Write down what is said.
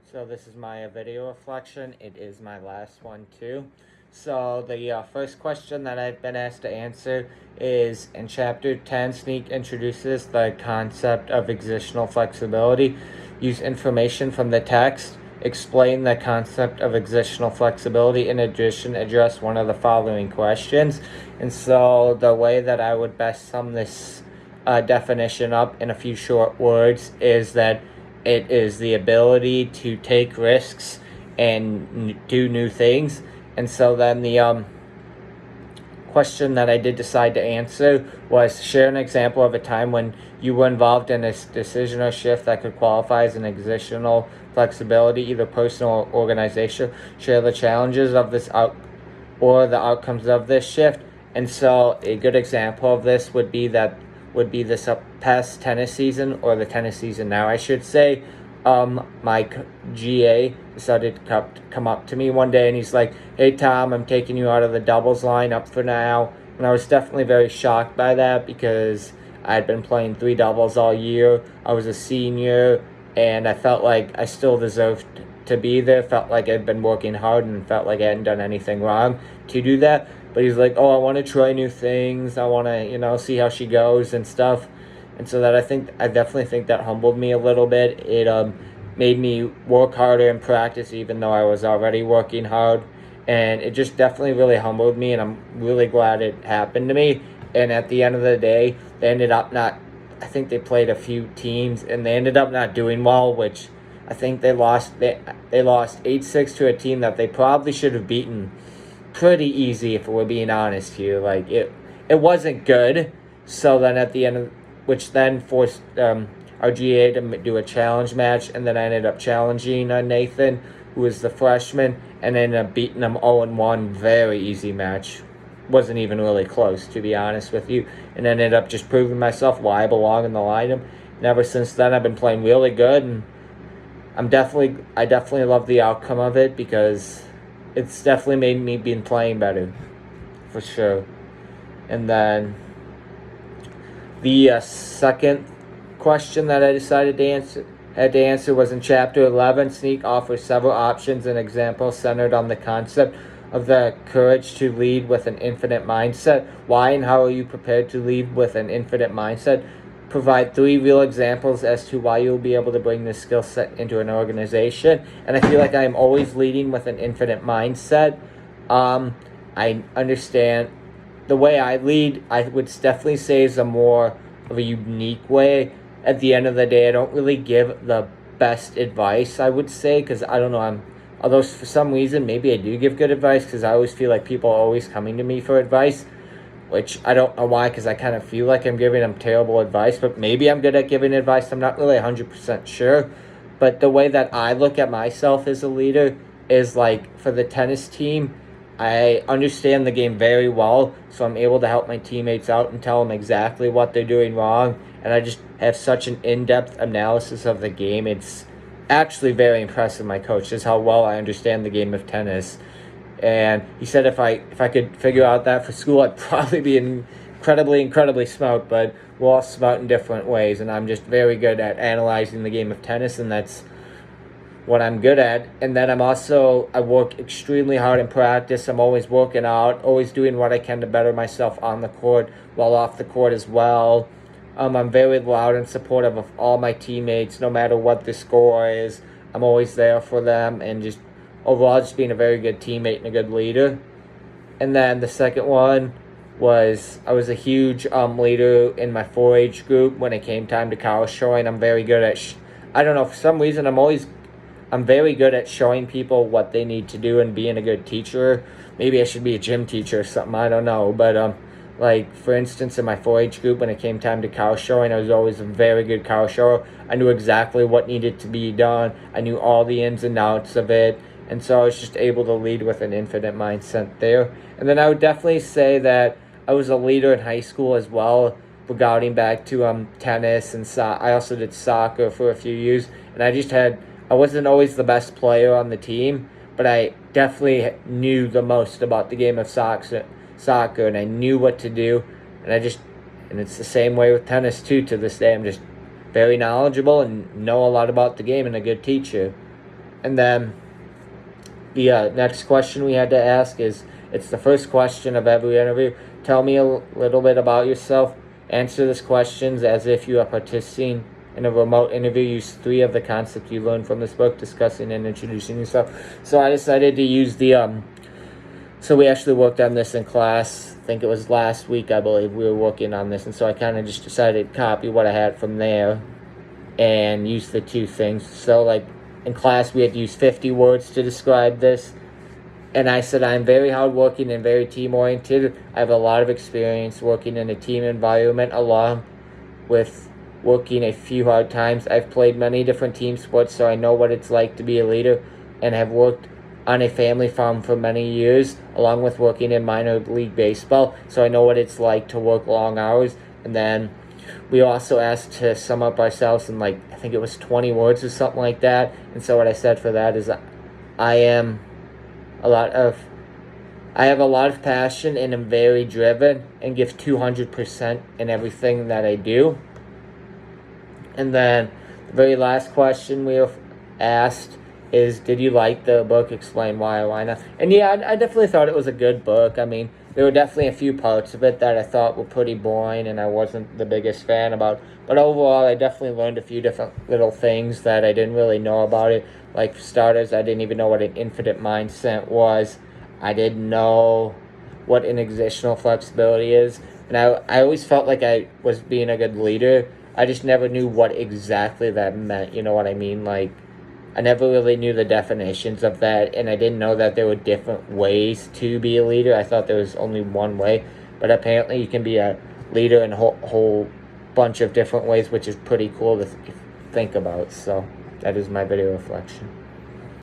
So this is my video reflection. It is my last one too. So the first question that I've been asked to answer is in Chapter 10, Sneak introduces the concept of excisional flexibility. Use information from the text. Explain the concept of excisional flexibility. In addition, address one of the following questions. And so the way that I would best sum this definition up in a few short words is that it is the ability to take risks and do new things. And so then the question that I did decide to answer was share an example of a time when you were involved in a decision or shift that could qualify as an excisional flexibility, either personal or organizational. Share the challenges of this or the outcomes of this shift. And so a good example of this would be this past tennis season, or the tennis season now, I should say. My GA decided to come up to me one day and he's like, "Hey Tom, I'm taking you out of the doubles lineup for now." And I was definitely very shocked by that because I had been playing 3 doubles all year. I was a senior and I felt like I still deserved to be there. Felt like I'd been working hard and felt like I hadn't done anything wrong to do that. But he's like, "Oh, I want to try new things. I want to, see how she goes and stuff." And so I definitely think that humbled me a little bit. It made me work harder in practice, even though I was already working hard. And it just definitely really humbled me, and I'm really glad it happened to me. And at the end of the day, they ended up not. I think they played a few teams, and they ended up not doing well, which I think they lost. They lost 8-6 to a team that they probably should have beaten pretty easy, if we're being honest here. Like it wasn't good. So then at the end of which then forced our GA to do a challenge match, and then I ended up challenging Nathan, who was the freshman, and ended up beating him 0-1. Very easy match. Wasn't even really close, to be honest with you, and ended up just proving myself why I belong in the lineup. And ever since then, I've been playing really good, and I definitely love the outcome of it because it's definitely made me be playing better, for sure. And then the second question that I decided to answer was in Chapter 11. Sneak offers several options and examples centered on the concept of the courage to lead with an infinite mindset. Why and how are you prepared to lead with an infinite mindset? Provide 3 real examples as to why you'll be able to bring this skill set into an organization. And I feel like I'm always leading with an infinite mindset. I understand the way I lead, I would definitely say, is a more of a unique way. At the end of the day, I don't really give the best advice, I would say, because I don't know, although for some reason maybe I do give good advice, because I always feel like people are always coming to me for advice, which I don't know why, because I kind of feel like I'm giving them terrible advice, but maybe I'm good at giving advice. I'm not really 100% sure. But the way that I look at myself as a leader is like, for the tennis team, I understand the game very well, so I'm able to help my teammates out and tell them exactly what they're doing wrong. And I just have such an in-depth analysis of the game. It's actually very impressive, my coach, just how well I understand the game of tennis. And he said if I could figure out that for school, I'd probably be incredibly smart. But we're all smart in different ways, and I'm just very good at analyzing the game of tennis, and that's what I'm good at. And then I work extremely hard in practice. I'm always working out, always doing what I can to better myself on the court, while off the court as well. I'm very loud and supportive of all my teammates, no matter what the score is. I'm always there for them, and just overall just being a very good teammate and a good leader. And then the second one was I was a huge leader in my 4-H group when it came time to college showing. I'm very good at I don't know, for some reason I'm very good at showing people what they need to do and being a good teacher. Maybe I should be a gym teacher or something, I don't know. But like, for instance, in my 4-H group, when it came time to cow showing, I was always a very good cow shower. I knew exactly what needed to be done. I knew all the ins and outs of it. And so I was just able to lead with an infinite mindset there. And then I would definitely say that I was a leader in high school as well, regarding back to tennis, and I also did soccer for a few years. And I wasn't always the best player on the team, but I definitely knew the most about the game of soccer, and I knew what to do. And it's the same way with tennis too. To this day, I'm just very knowledgeable and know a lot about the game, and a good teacher. And then the next question we had to ask is, it's the first question of every interview. Tell me a little bit about yourself. Answer these questions as if you are participating in a remote interview. Use 3 of the concepts you learned from this book, discussing and introducing yourself. So I decided to use the so we actually worked on this in class. I think it was last week, I believe, we were working on this. And so I kind of just decided to copy what I had from there and use the 2 things. So, like, in class, we had to use 50 words to describe this. And I said, I'm very hardworking and very team-oriented. I have a lot of experience working in a team environment, along with working a few hard times. I've played many different team sports, so I know what it's like to be a leader, and have worked on a family farm for many years, along with working in minor league baseball, so I know what it's like to work long hours. And then we also asked to sum up ourselves in, like, I think it was 20 words or something like that. And so what I said for that is, I have a lot of passion and am very driven and give 200% in everything that I do. And then the very last question we were asked is, did you like the book? Explain why or why not. And yeah, I definitely thought it was a good book. I mean, there were definitely a few parts of it that I thought were pretty boring and I wasn't the biggest fan about. But overall, I definitely learned a few different little things that I didn't really know about it. Like, for starters, I didn't even know what an infinite mindset was. I didn't know what an exertional flexibility is. And I always felt like I was being a good leader. I just never knew what exactly that meant. You know what I mean? Like, I never really knew the definitions of that, and I didn't know that there were different ways to be a leader. I thought there was only one way, but apparently you can be a leader in a whole bunch of different ways, which is pretty cool to think about. So that is my video reflection.